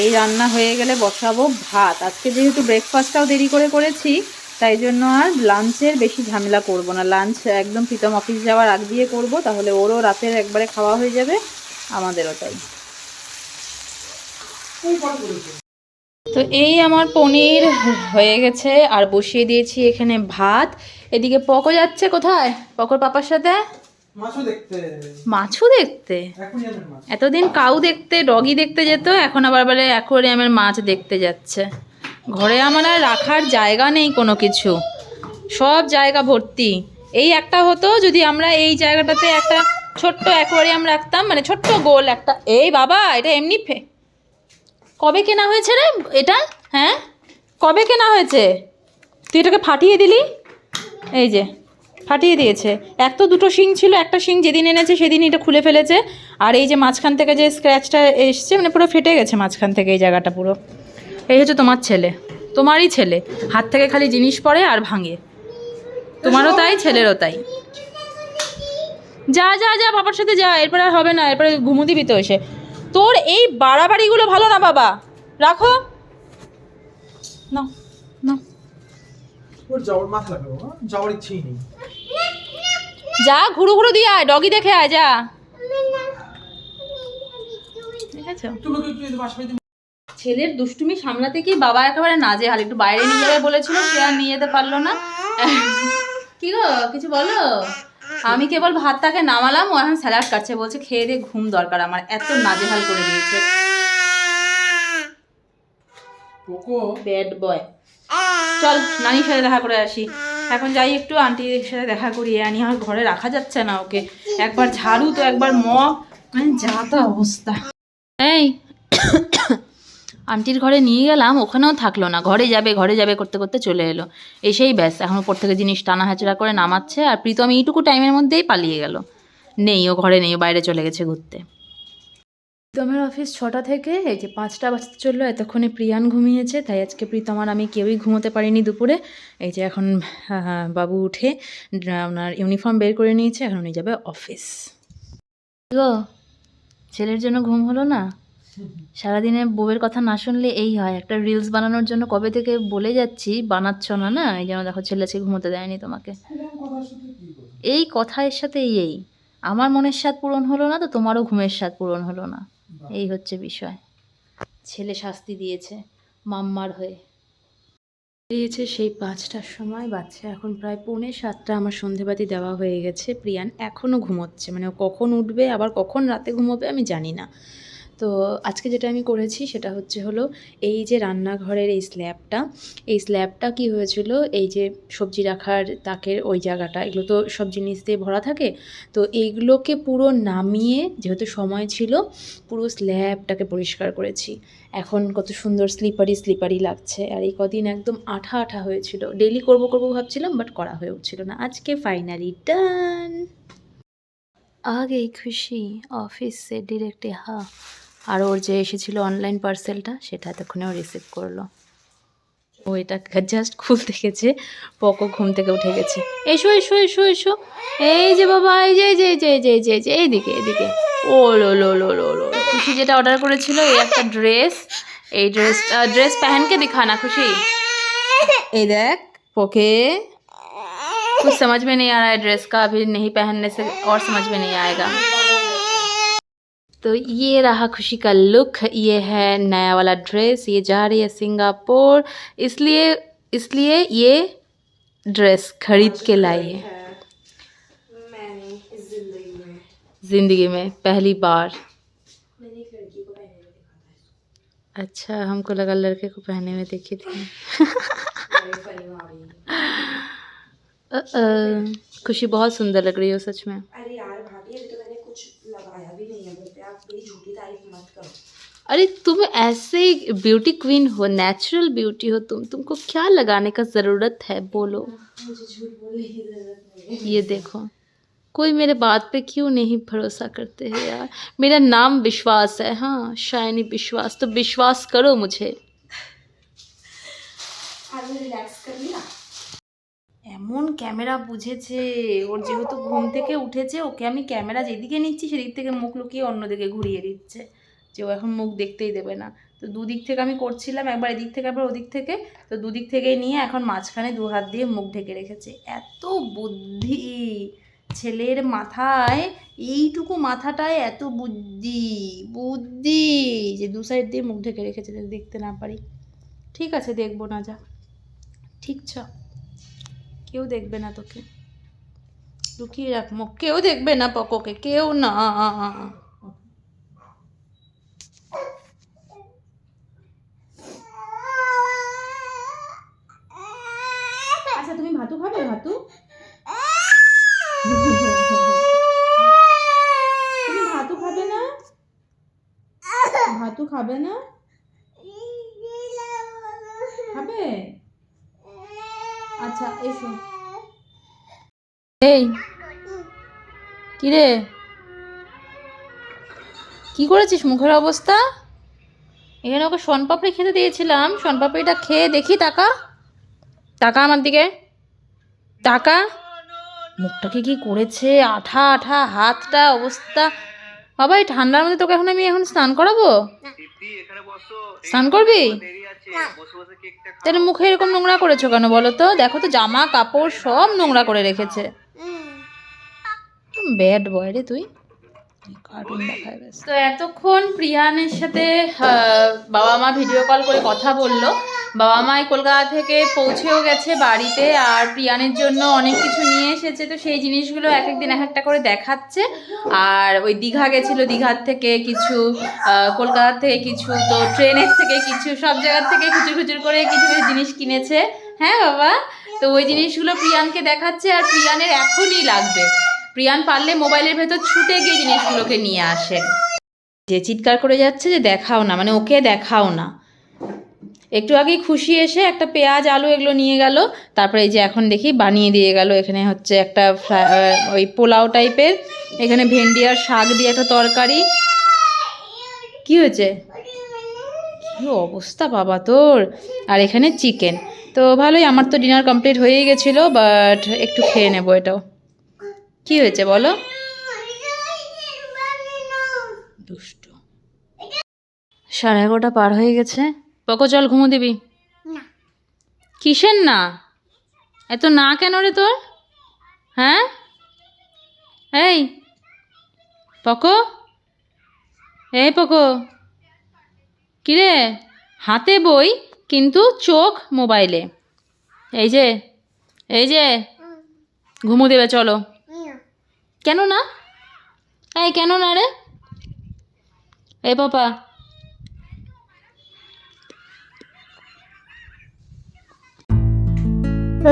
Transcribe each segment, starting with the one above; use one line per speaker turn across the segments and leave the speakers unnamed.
এই রান্না হয়ে গেলে বসাবো ভাত। আজকে যেহেতু ব্রেকফাস্টটাও দেরি করে করেছি, তাই জন্য আর লাঞ্চের বেশি ঝামেলা করব না। লাঞ্চ একদম প্রীতম অফিস যাওয়ার আগ দিয়ে করব, তাহলে ওরও রাতের একবারে খাওয়া হয়ে যাবে, আমাদেরও তাই। তো এই আমার পনির হয়ে গেছে আর বসিয়ে দিয়েছি এখানে ভাত। এদিকে পকো যাচ্ছে কোথায়? পকোর পাপার সাথে মাছও দেখতে। এতদিন কাউ দেখতে, ডগি দেখতে যেত, এখন আবার বলে অ্যাকোয়ারিয়ামের মাছ দেখতে যাচ্ছে। ঘরে আমার আর রাখার জায়গা নেই কোনো কিছু, সব জায়গা ভর্তি। এই একটা হতো যদি আমরা এই জায়গাটাতে একটা ছোট্ট অ্যাকোয়ারিয়াম রাখতাম, মানে ছোট্ট গোল একটা। এই বাবা, এটা এমনি কবে কেনা হয়েছে রে এটা? হ্যাঁ, কবে কেনা হয়েছে? তুই এটাকে ফাটিয়ে দিলি। এই যে ফাটিয়ে দিয়েছে। এক তো দুটো শিং ছিল, একটা শিং যেদিন এনেছে সেদিন এটা খুলে ফেলেছে। আর এই যে মাঝখান থেকে যে স্ক্র্যাচটা এসছে, মানে পুরো ফেটে গেছে মাঝখান থেকে এই জায়গাটা পুরো। এই হচ্ছে তোমার ছেলে, তোমারই ছেলে, হাত থেকে খালি জিনিস পড়ে আর ভাঙে। তোমারও তাই, ছেলেরও তাই। যা যা যা, বাবার সাথে যা, এরপরে আর হবে না, এরপরে ঘুমো দিবি তো এসে। তোর এই বাড়াবাড়িগুলো ভালো না বাবা, রাখো না না।
ওর যাওয়ার মাথা লাগবে, যাওয়ার ইচ্ছেই নেই।
যা ঘুরু ঘুরু দিয়ে আয়, ডগি দেখে আয়, যা। ঠিক আছে, ছেলের দুষ্টুমি সামলাতে কি বাবা একেবারে নাজেহাল। একটু বাইরে নিয়ে যাবে বলেছিল, সে আর নিয়ে যেতে পারলো না। কি গো, কিছু বলো? আমি কেবল ভাতটাকে নামালাম, ও এখন স্যালাড কাটছে, বলছে খেয়ে দিয়ে ঘুম দরকার আমার, এত নাজেহাল করে দিয়েছে। Bad boy. চল নানির সাথে দেখা করে আসি। এখন যাই একটু আন্টির সাথে দেখা করিয়ে আনি। আর ঘরে রাখা যাচ্ছে না ওকে, একবার ঝাড়ু তো একবার মপ, মানে যা তা অবস্থা। এই আন্টির ঘরে নিয়ে গেলাম, ওখানেও থাকলো না, ঘরে যাবে ঘরে যাবে করতে করতে চলে এলো। এসেই ব্যাস এখন উপর থেকে জিনিস টানা হাঁচড়া করে নামাচ্ছে। আর প্রীতম এইটুকু টাইমের মধ্যেই পালিয়ে গেল। নেই, ও ঘরে নেই, ও বাইরে চলে গেছে ঘুরতে। প্রীতমের অফিস 6টা থেকে এই যে 5টা বাজতে চললো। এতক্ষণে প্রিয়ান ঘুমিয়েছে, তাই আজকে প্রীতম আর আমি কেউই ঘুমোতে পারিনি দুপুরে। এই যে এখন বাবু উঠে আপনার ইউনিফর্ম বের করে নিয়েছে, এখন উনি যাবে অফিস। গো, ছেলের জন্য ঘুম হলো না? সারাদিনে বউয়ের কথা না শুনলে এই হয়। একটা রিলস বানানোর জন্য কবে থেকে বলে যাচ্ছি, বানাচ্ছ না। না, এই জন্য দেখো ছেলে আজকে ঘুমোতে দেয়নি তোমাকে। এই কথার সাথে এই আমার মনের স্বাদ পূরণ হলো না, তো তোমারও ঘুমের স্বাদ পূরণ হলো না। এই হচ্ছে বিষয়। ছেলে শাস্তি দিয়েছে মাম্মার হয়ে। বেরিয়েছে সেই 5টার সময়, বাচ্চা এখন প্রায় 6:45। আমার সন্ধেবাতি দেওয়া হয়ে গেছে। প্রিয়ান এখনও ঘুমোচ্ছে, মানে ও কখন উঠবে আবার কখন রাতে ঘুমোবে আমি জানি না। তো আজকে যেটা আমি করেছি সেটা হলো এই যে রান্নাঘরের এই স্ল্যাবটা কি হয়েছিল, এই যে সবজি রাখার তাকের ওই জায়গাটা, এগুলো তো সব জিনিস দিয়ে ভরা থাকে। তো এইগুলোকে পুরো নামিয়ে, যেহেতু সময় ছিল, পুরো স্ল্যাবটাকে পরিষ্কার করেছি। এখন কত সুন্দর স্লিপারি লাগছে। আর এই কদিন একদম আঠা আঠা হয়েছিল। ডেইলি করবো ভাবছিলাম, বাট করা হয়ে উঠছিল না। আজকে ফাইনালি ডান। आ गई খুশি অফিস সে ডিরেক্ট। হ্যাঁ, আর ওর যে এসেছিল অনলাইন পার্সেলটা, সেটা এতক্ষণে ও রিসিভ করলো। ও এটা জাস্ট খুলতে গেছে, পকো ঘুম থেকে উঠে গেছে। এসো এসো এসো এসো, এই যে বাবা, এই যে যে যে যে যে যে এইদিকে এদিকে। ও লো লো লো লো লো, খুশি যেটা অর্ডার করেছিল, এই একটা ড্রেস। এই ড্রেস पहन के दिखाना खुशी। এই দেখ पोके, कुछ समझ में नहीं आ रहा है ड्रेस का, अभी नहीं पहनने से और समझ में नहीं आएगा। तो ये रहा खुशी का लुक। ये है नया वाला ड्रेस, ये जा रही है सिंगापुर, इसलिए ये ड्रेस खरीद के लाई है
मैंने इस
जिंदगी में पहली बार।
मैंने एक लड़की को पहने हुए देखा था।
अच्छा, हमको लगा लड़के को पहने हुए देखी थी।
बड़े फनी मामी।
खुशी बहुत सुंदर लग रही हो सच में।
अरे यार भाभी, अभी तो मैंने कुछ लगाया भी नहीं है मुझ पे, आप मेरी झूठी तारीफ मत करो।
अरे तुम ऐसे ब्यूटी क्वीन हो, नेचुरल ब्यूटी हो तुमको क्या लगाने का ज़रूरत है, बोलो।
मुझे झूठ बोलने की जरूरत नहीं है।
ये देखो, कोई मेरे बात पे क्यों नहीं भरोसा करते हैं यार। मेरा नाम विश्वास है, हाँ, शाइनी विश्वास, तो विश्वास करो मुझे।
आज मैं रिलैक्स कर लिया।
এমন ক্যামেরা বুঝেছে, ওর যেহেতু ঘুম থেকে উঠেছে, ওকে আমি ক্যামেরা যেদিকে নিচ্ছি সেদিক থেকে মুখ লুকিয়ে অন্যদিকে ঘুরিয়ে দিচ্ছে, যে ও এখন মুখ দেখতেই দেবে না। তো দুদিক থেকে আমি করছিলাম, একবার এদিক থেকে একবার ওদিক থেকে, তো দুদিক থেকেই নিয়ে এখন মাঝখানে 2 হাত দিয়ে মুখ ঢেকে রেখেছে। এত বুদ্ধি ছেলের মাথায়, এইটুকু মাথাটায় এত বুদ্ধি বুদ্ধি যে 2 সাইড দিয়ে মুখ ঢেকে রেখেছে যাতে দেখতে না পারি। ঠিক আছে, দেখবো না, যা, ঠিক ছ, কেউ দেখবে না তোকে, লুকিয়ে রাখ মুখ, কেউ দেখবে না পকোকে, কেউ না। আচ্ছা তুমি ভাতু খাবে? ভাতু তুমি ভাতু খাবে না? ভাতু খাবে না? খাবে? আচ্ছা এসো। এই কিরে, কি করেছিস? মুখের অবস্থা। এখানে ওকে শনপাপড়ি খেতে দিয়েছিলাম, শনপাপড়িটা খেয়ে দেখি, টাকা টাকা আমার দিকে, টাকা। মুখটাকে কি করেছে, আঠা আঠা, হাতটা অবস্থা। বাবা এই ঠান্ডার মধ্যে তোকে এখন স্নান করাবো? স্নান করবি? তাহলে মুখে এরকম নোংরা করেছো কেন বলো তো? দেখো তো জামা কাপড় সব নোংরা করে রেখেছে। ব্যাড বয় রে তুই, কার্টুন দেখায় ব্যাস। তো এতক্ষণ প্রিয়ানের সাথে বাবা মা ভিডিও কল করে কথা বললো। বাবা মাই কলকাতা থেকে পৌঁছেও গেছে বাড়িতে, আর প্রিয়ানের জন্য অনেক কিছু নিয়ে এসেছে। তো সেই জিনিসগুলো এক একদিন এক একটা করে দেখাচ্ছে। আর ওই দীঘা গেছিলো, দীঘার থেকে কিছু, কলকাতার থেকে কিছু, তো ট্রেনের থেকে কিছু, সব জায়গার থেকে খুচুর খুচুর করে কিছু কিছু জিনিস কিনেছে। হ্যাঁ বাবা, তো ওই জিনিসগুলো প্রিয়ানকে দেখাচ্ছে, আর প্রিয়ানের এখনই লাগবে। প্রিয়ান পারলে মোবাইলের ভেতর ছুটে গিয়ে জিনিসগুলোকে নিয়ে আসে, যে চিৎকার করে যাচ্ছে যে দেখাও না, মানে ওকে দেখাও না। একটু আগেই খুশি এসে একটা পেঁয়াজ আলু এগুলো নিয়ে গেল, তারপরে এই যে এখন দেখি বানিয়ে দিয়ে গেল। এখানে হচ্ছে একটা ওই পোলাও টাইপের, এখানে ভেন্ডি আর শাক দিয়ে একটা তরকারি। কি হয়েছে? কি অবস্থা বাবা তোর! আর এখানে চিকেন। তো ভালোই, আমার তো ডিনার কমপ্লিট হয়েই গেছিলো, বাট একটু খেয়ে নেবো এটাও। কি হয়েছে বলো? দুষ্টু। 11:30 পার হয়ে গেছে। পকো চল ঘুমো দিবি? কিসের না? এত না কেন রে তোর? হ্যাঁ এই পকো, এই পকো, কিরে হাতে বই কিন্তু চোখ মোবাইলে। এই যে এই যে ঘুমো দেবে, চলো। কেন না? এই কেন না রে? এই পাপা,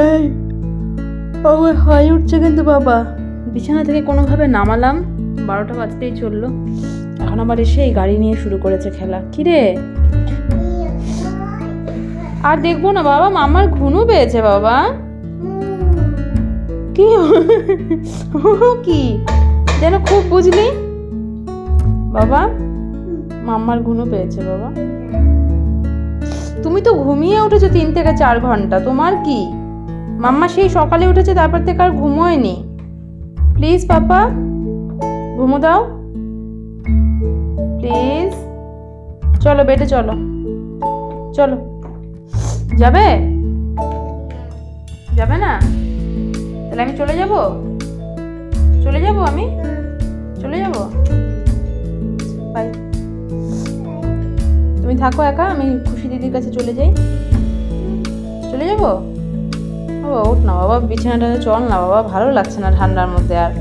এই বাবা হাই উঠছে কিন্তু বাবা। বিছানা থেকে কোনোভাবে নামালাম, 12টা বাজতেই চললো, এখন আবার এসে এই গাড়ি নিয়ে শুরু করেছে খেলা। কিরে আর দেখবো না বাবা, মামার ঘুনু পেয়েছে বাবা। কি কি যেন খুব বুঝলি বাবা, মাম্মার ঘুনু পেয়েছে বাবা। তুমি তো ঘুমিয়ে উঠেছো 3 থেকে 4 ঘন্টা, তোমার কি? মাম্মা সেই সকালে উঠেছে, তারপর থেকে আর ঘুমোয়নি। প্লিজ পাপা ঘুমো দাও প্লিজ। চলো বেডে চলো, চলো। যাবে? যাবে না? তাহলে আমি চলে যাব, চলে যাব, আমি চলে যাব। বাই। তুমি থাকো একা, আমি খুশি দিদির কাছে চলে যাই। চলে যাব বাবা? ওঠ না বাবা, বিছানাটা চল না বাবা, ভালো লাগছে না ঠান্ডার মধ্যে আর।